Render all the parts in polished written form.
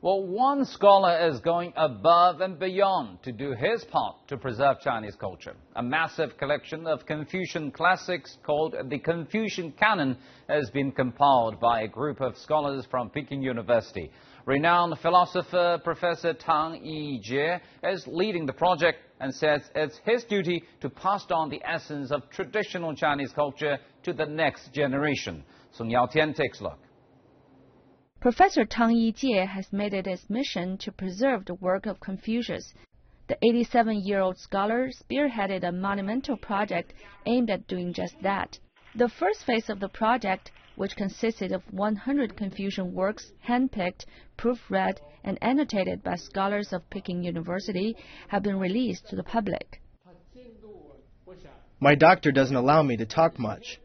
Well, one scholar is going above and beyond to do his part to preserve Chinese culture. A massive collection of Confucian classics called the Confucian Canon has been compiled by a group of scholars from Peking University. Renowned philosopher Professor Tang Yijie is leading the project and says it's his duty to pass on the essence of traditional Chinese culture to the next generation. Song Yaotian takes a look. Professor Tang Yijie has made it his mission to preserve the work of Confucius. The 87-year-old scholar spearheaded a monumental project aimed at doing just that. The first phase of the project, which consisted of 100 Confucian works handpicked, proofread, and annotated by scholars of Peking University, have been released to the public. My doctor doesn't allow me to talk much,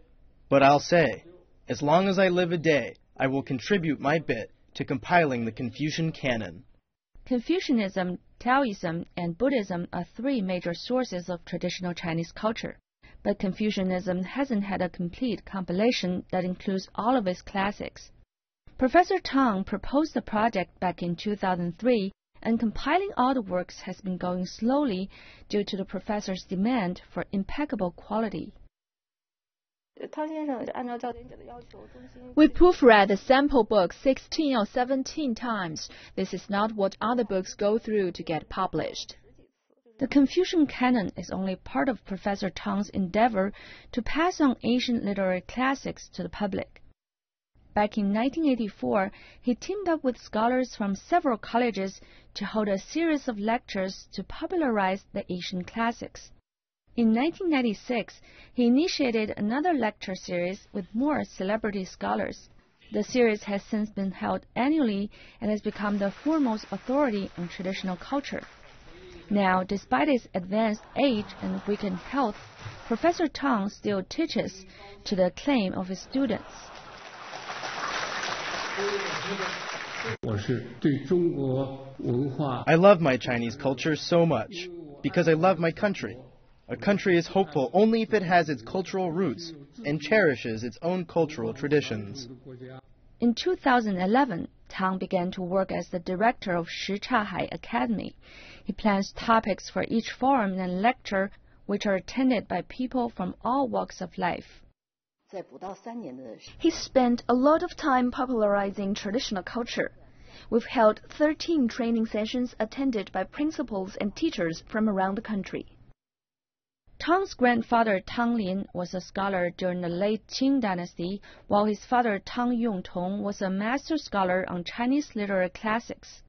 but I'll say, as long as I live a day, I will contribute my bit to compiling the Confucian Canon. Confucianism, Taoism, and Buddhism are three major sources of traditional Chinese culture, but Confucianism hasn't had a complete compilation that includes all of its classics. Professor Tang proposed the project back in 2003, and compiling all the works has been going slowly due to the professor's demand for impeccable quality. We proofread the sample book 16 or 17 times. This is not what other books go through to get published. The Confucian Canon is only part of Professor Tang's endeavor to pass on ancient literary classics to the public. Back in 1984, he teamed up with scholars from several colleges to hold a series of lectures to popularize the ancient classics. In 1996, he initiated another lecture series with more celebrity scholars. The series has since been held annually and has become the foremost authority on traditional culture. Now, despite his advanced age and weakened health, Professor Tang still teaches to the acclaim of his students. I love my Chinese culture so much because I love my country. A country is hopeful only if it has its cultural roots and cherishes its own cultural traditions. In 2011, Tang began to work as the director of Shichahai Academy. He plans topics for each forum and lecture, which are attended by people from all walks of life. He spent a lot of time popularizing traditional culture. We've held 13 training sessions attended by principals and teachers from around the country. Tang's grandfather Tang Lin was a scholar during the late Qing dynasty, while his father Tang Yongtong was a master scholar on Chinese literary classics.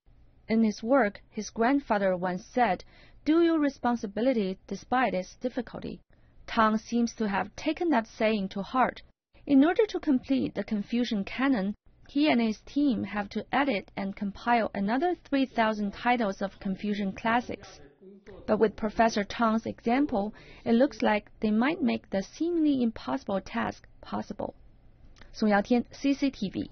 In his work, his grandfather once said, "Do your responsibility despite its difficulty." Tang seems to have taken that saying to heart. In order to complete the Confucian Canon, he and his team have to edit and compile another 3,000 titles of Confucian classics. But with Professor Tang's example, it looks like they might make the seemingly impossible task possible. Song Yaotian, CCTV.